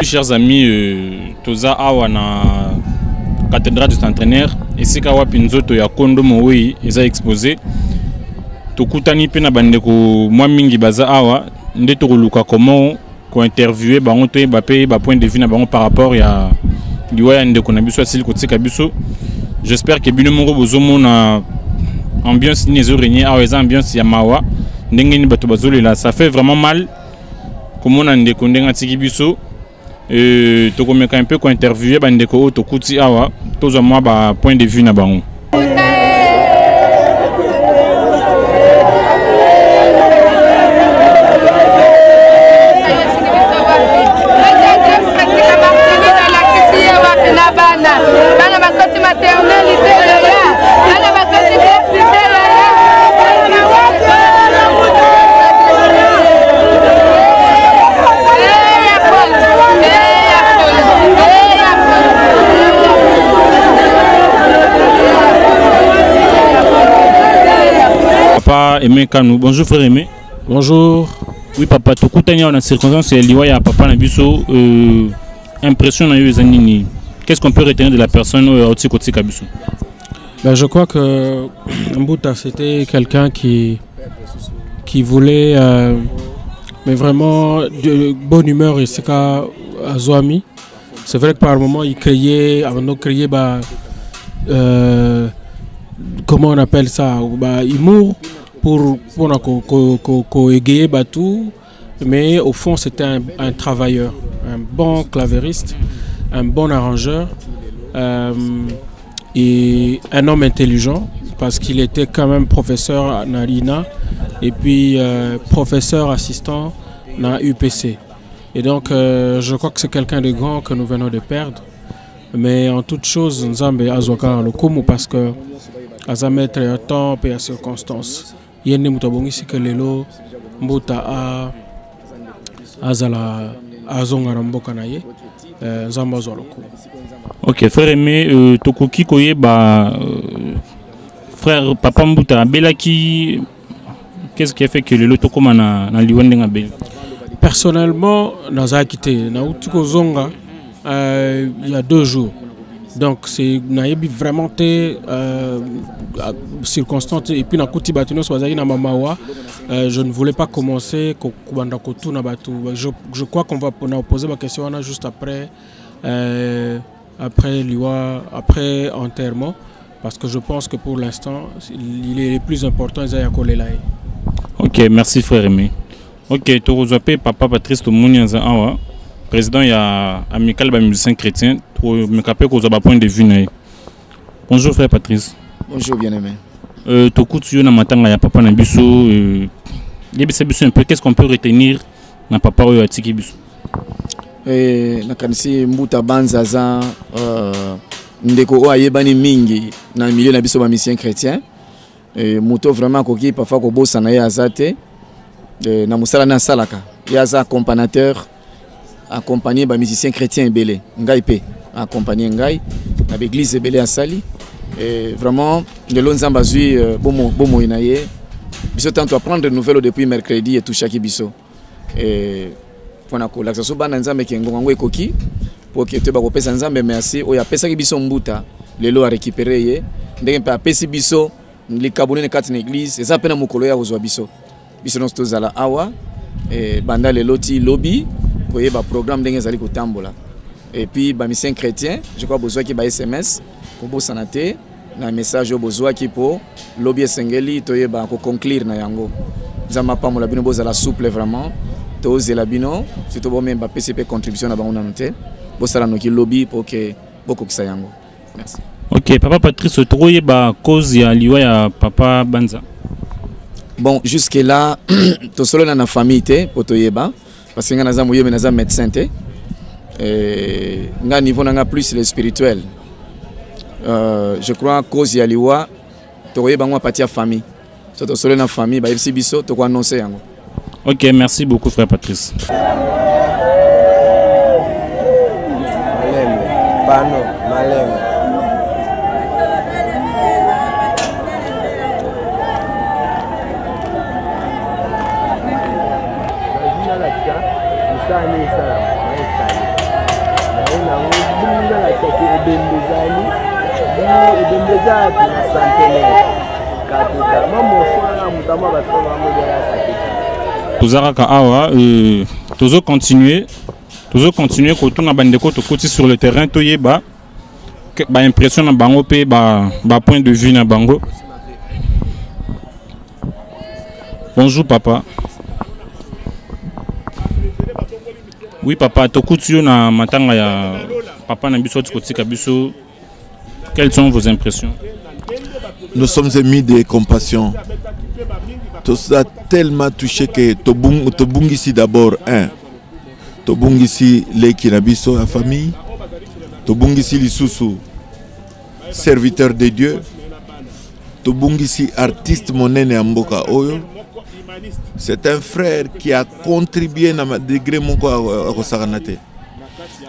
Chers amis, toza awa na cathédrale du centenaire ici kawa pinzoto ya kondo mowi eza exposé tokutani pe na bandeko mwa mingi baza awa nde tokoluka comment ko interviewer bango to ba pe ba point de vue na bango par rapport ya liwa ya ndeko na biso asili kotika biso. J'espère que bino moko bozomona ambiance ni ezo régner awa eza ambiance ya mawa ndenge ni bato bazolela. Ça fait vraiment mal komona ndeko ndenga tiki biso. Tokomeka un peu ko interviewer bandeko o tokuti awa tozo mwa ba point de vue na bango. Papa Aimé Kanou. Bonjour frère Aimé. Bonjour. Oui papa, tokutani on a circonstance et liwa ya papa na biso impression na yo zanini. Qu'est-ce qu'on peut retenir de la personne au Tikoti Kabiso? Ben, je crois que Mbouta c'était quelqu'un qui voulait mais vraiment de bonne humeur ici à Zoami. C'est vrai que par moment il criait, avant de crier comment on appelle ça, humour pour égayer tout, mais au fond c'était un travailleur, un bon clavériste, un bon arrangeur et un homme intelligent parce qu'il était quand même professeur à l'INA et puis professeur assistant dans UPC. Et donc je crois que c'est quelqu'un de grand que nous venons de perdre, mais en toute chose Nzambe azwaka le komo parce que à mettre un temps et à circonstances. Yende mutabongi que lelo Mbouta azala azongara mboka na ye Nzamba zoloko. Ok frère Aimé, tokoki koye frère papa Mbouta Belaki, qu'est-ce qui a fait que lelo tokoma na liwande ngabel? Personnellement naza quitté na utuko zonga il y a 2 jours. Donc c'est vraiment circonstante et puis na kuti batuno swazali na mamawa je ne voulais pas commencer je crois qu'on va poser ma question juste après après enterrement parce que je pense que pour l'instant il est le plus important Isaiah Kolelaï. OK, merci frère Aimé. OK, Torozope papa Patrice Tomouni awa président ya amical ba musicien chrétien pour me capter qu'on a point de vue. Bonjour frère Patrice. Bonjour bien-aimé. Tokutu na matanga ya papa na biso biso un peu qu'est-ce qu'on peut retenir na papa oyo atiki biso? Na kanisi Mbouta Banzaza ndeko o ayebani mingi na milieu na biso ba musicien chrétien moto vraiment koki parfois ko bossa na ya azate na musala na salaka ya za accompagnateur accompagné par musiciens chrétiens belé ngai pe accompagné ngai na l'église belé à Sali et vraiment de l'onzamba zui bomo inaye biso tant à prendre de nouvelles depuis mercredi et tout chaque biso et pona ko l'action bana nzambe ke ngongo ekoki pour que te ba ko pesa nzambe merci o ya pesa ki biso Mbouta lelo a récupérer ye ndenge pa pesi biso likabone ne kati na église eza pena mukolo ya kozwa biso nos tozala awa et banda lelo ti lobby pour y programme d'engrais zali kotambola et puis ba musicien chrétien je crois besoin qui ba SMS pour bo sanate na message au besoin qui pour lobby sengeli to yeba ko conclure na yango zama pa mo la bino bozala souple vraiment to zela bino surtout bo même ba PCP contribution na bango na noté bo sala no ki lobby pour que boko kisa yango. Merci. OK papa Patrice to yeba cause ya liwa ya papa Banza. Bon jusque là to solo na famille te pour to yeba parce que nous sommes médecins et nous niveau plus le spirituel. Je crois que cause yaliwa to yeba partie famille. Surtout solo na famille ba yebisi biso to ko annoncer yango. OK, merci beaucoup frère Patrice. mobembezali ebembeza na centenaire katuka mamo swana mutama batoma modela katuka tozaraka awa tozo continuer kotuna bandeko tokoti sur le terrain toyeba ba impression na bango pe ba point de vue na bango. Bonjour papa. Oui papa, tokutio na matanga ya papa na biso tikotika biso. Quelles sont vos impressions? Nous sommes émis de compassion. Tout ça tellement touché que Tobungisi d'abord Tobungisi les kinabiso la famille. Tobungisi Lisusu serviteur de Dieu. Tobungisi artiste monene amboka oyo. C'est un frère qui a contribué à ma degré mon Rosaranate.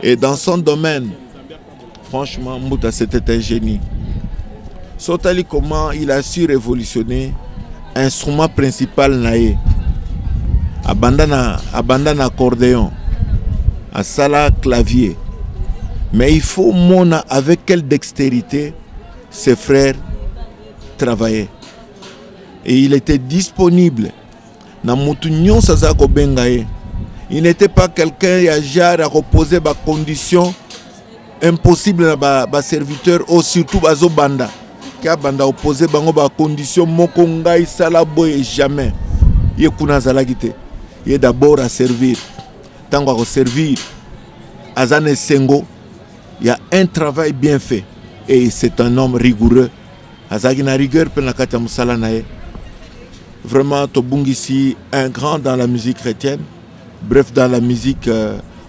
Et dans son domaine, franchement, Mbouta c'était un génie. Sotali comment il a su révolutionner instrument principal naé. Abandonne accordéon, à sala clavier. Mais il faut montrer avec quelle dextérité ses frères travaillaient. Et il était disponible. Il n'était pas quelqu'un qui a reposé des conditions impossibles à ses serviteurs, ou surtout à Zobanda. Qui a opposé des conditions mokongai salabo et jamais. Il est d'abord à servir. Tant à servir, Azane Sengo, il y a un travail bien fait. Et c'est un homme rigoureux. Azagina rigueur pour la Katia Moussalanae. Vraiment, Tobungisi, un grand dans la musique chrétienne, bref, dans la musique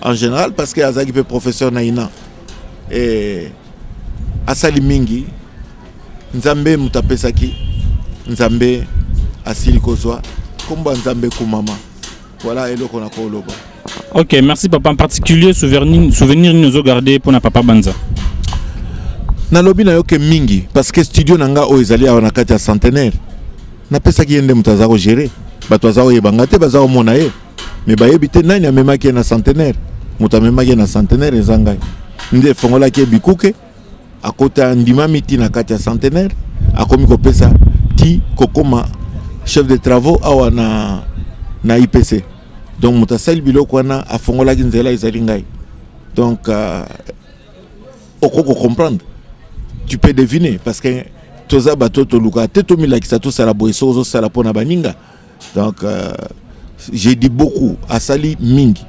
en général, parce que Azagi est professeur Naïna. Et Asali Mingi, Nzambe Mutapesaki, Nzambe Asili Kozwa, Komba Nzambe Kumama. Voilà, et le qu'on a Koloba. Ok, merci papa. En particulier, souvenir nous a gardé pour na papa Banza. Nalobi na yoke mingi, parce que studio nanga o ezali a nakati ya centenaire. Na pesa ki yende mutazako gérer. Bato azao yebangate bazao monaye. Mais bayebite nani amemaki na centenaire. Mutamemaki na centenaire ezangai. Nde fongola ki bikuke. Akota ndima miti na kati ya centenaire. Akomi ko pesa ti kokoma chef de travaux awa na IPC. Donc mutasali biloko wana afongola ki nzela ezali ngai. Donc okoko comprendre. Tu peux deviner parce que toza bato to luka teto milakisa to sala boeso zo sala pona baninga. Donc j'ai dit beaucoup à Sali mingi.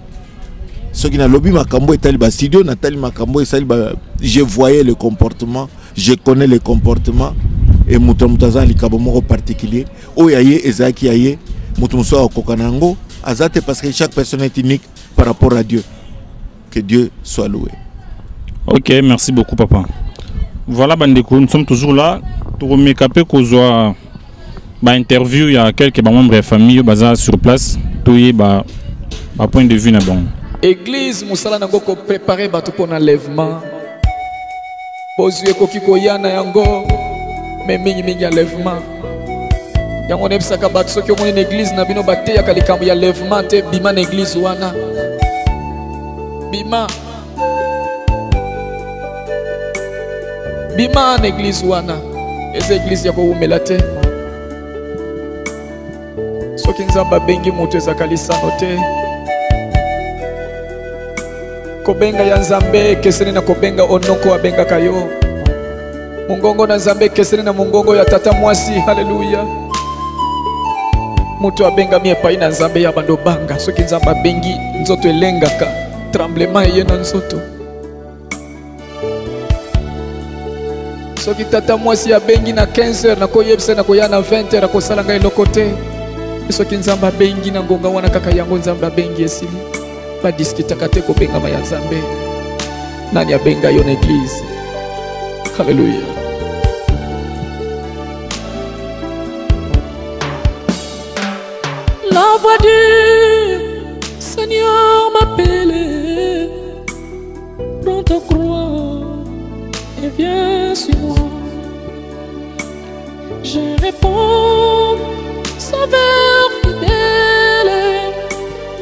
Ce qui n'a lobby makambo et tali ba studio natali makambo et sali ba je voyais le comportement, je connais le comportement et mutamutaza likabo moko particulier. O yaye ezaki yaye mutumso okokanango azate parce que chaque personne est unique par rapport à Dieu. Que Dieu soit loué. OK, merci beaucoup papa. Voilà, Bandeko, nous sommes toujours là. Pour me caper qu'on interview, il y a quelques membres de la famille sur place. Tout est point de vue. Église, Moussala n'a pas préparé pour l'enlèvement. Bozué Kokiko Yana Yango, mais mingi enlèvement. Yango nebsaka bat soki omoni na église na bino bateya ka likambo ya enlèvement te bima na église wana. Bima en église wana eza église ya koumela te soki nzamba bengi moto ezaka lisano te kobenga ya nzambe ekeseni na kobenga onoko abengaka yo mongongo na nzambe ekeseni na mongongo ya tata mwasi. Haleluya. moto abengami epai na nzambe ya bando banga soki nzamba bengi nzoto elengaka tremblement eye na nzoto. Soki tata mwasi ya bengi na 15h na koyebisa na koya na 20h na kosala ngai lokote. Soki nzamba bengi na ngonga wana kaka yango nzamba bengi esili. Ba diskitaka te ko benga ma ya nzambe. Nani ya benga yo na église. Haleluya. La voix du Seigneur m'appelle. Prends ta croix et viens sur moi. Je réponds, Sauveur fidèle,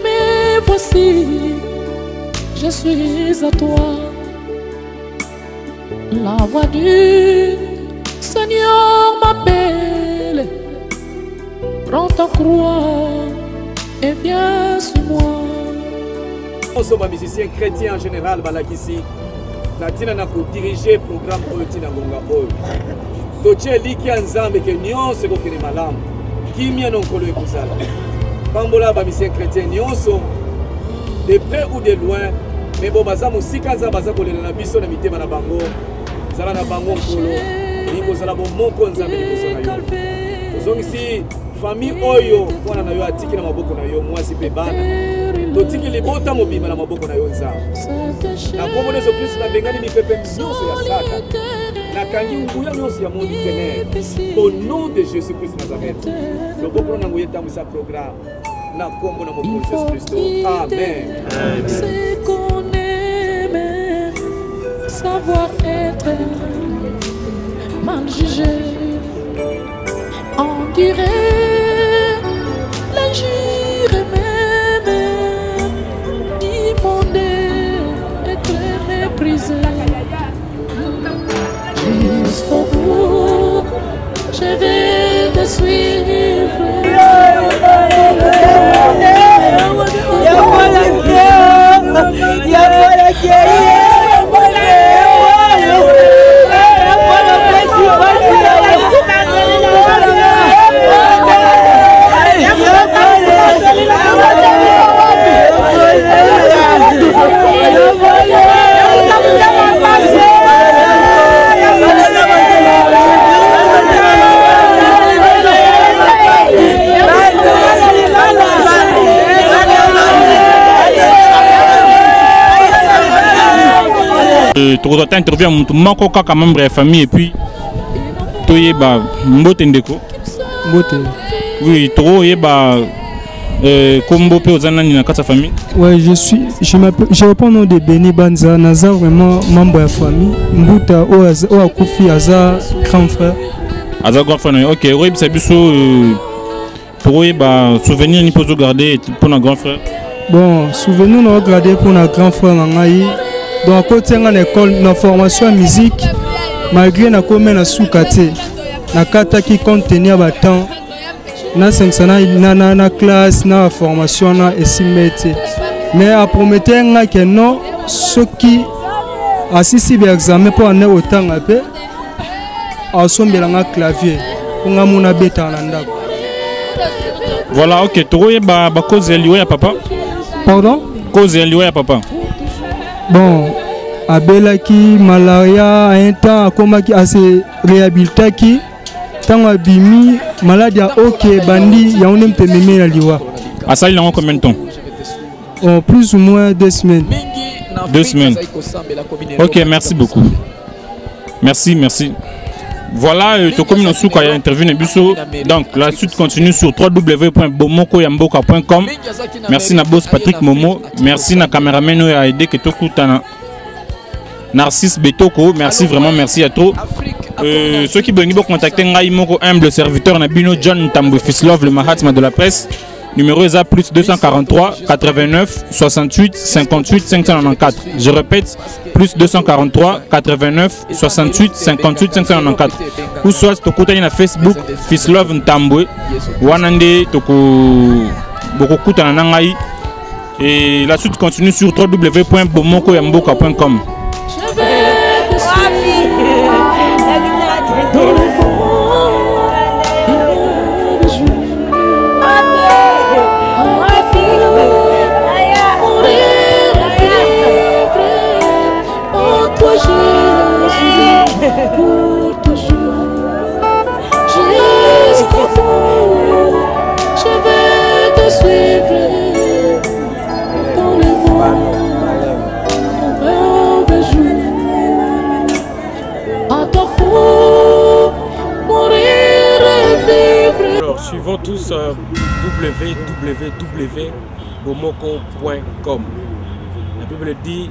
mais voici, je suis à toi. La voix du Seigneur m'appelle. Prends ta croix et viens sur moi. Nous sommes musiciens chrétiens en général, ici. Natina na diriger le programme Oyotina Gonga Oyo. Toche liki anzambe ke nyonso kokene malamu. Kimia non kolo ekozala. Pambola ba musiciens chrétiens nyonso de près ou de loin, mais bon baza musika za baza kolela na biso na mitema na bango. Zala na bango kolo. Niko zala bon moko nzambe liboso na yo. Ozongisi famille Oyo wana na yo atiki na maboko na yo mwasi pe bana. Totiki libota mobima na maboko na yo nzambe. Na kombo Yesu Kristo na bengani mipepe nyonso ya saka. Na kangi nguya nyonso ya monde ténèbre. Au nom de Jésus-Christ Nazareth. Le bokolo na ngoyeta musa programme. Na kombo na moboko Jésus Kristo. Amen. C'est qu'on aime savoir être mal jugé. On dirait l'injure même demander être méprisé. Jusqu'au bout, je vais te suivre. Tu interviens à Mako Kaka membre de la famille et puis tu es Mbote Ndeko. Mbote. Oui, tu es Kombo pe ozana ni na kata famille. Ouais, je réponds au nom de Beni Banza, Naza vraiment membre de la famille. Mbuta o akufi aza grand frère. Aza grand frère. OK, oui, c'est biso pour souvenir ni pozo garder pour notre grand frère. Bon, souvenir nous garder pour notre grand frère ngai. Donc à côté de l'école, na formation en musique, malgré na comme na soukate, na kata qui contenir temps, na 500 na classe, na formation na estimate. Mais à promettre que non, ceux qui assistent à l'examen pour aller autant à peu, à son bilan clavier, pour nga mona beta nanda. Voilà, OK, tu es cause lié à papa. Pardon? Cause lié à papa. Bon, abelaki malaria un temps akomaki ase réhabilitaki tant abimi maladie a OK bandi ya onem tememe na liwa. Ça il a combien de temps? Oh, plus ou moins 2 semaines. 2 semaines. OK, merci beaucoup. Merci. Voilà, Tokomi Nosuka a intervenu Biso. Donc la suite continue sur www.bomokoyamboka.com. Merci na boss Patrick Momo. Merci na caméraman qui a aidé que Tokutana. Narcisse Betoko, merci vraiment, merci à toi. Ceux qui veulent contacter Ngai Moko humble serviteur Nabino John Tambo Fislov, le Mahatma de la presse. Numéro est à plus 243 89 68 58 594. Je répète, plus 243 89 68 58 594. Ou soit Tokutani na Facebook Fislov Ntambwe. Wanande Toko Bokokutana Nangai. Et la suite continue sur www.bomokoyamboka.com. Suivons tous www.bomoko.com. La Bible dit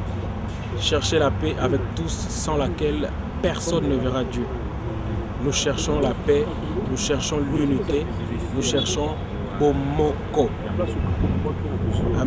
cherchez la paix avec tous sans laquelle personne ne verra Dieu. Nous cherchons la paix, nous cherchons l'unité, nous cherchons Bomoko.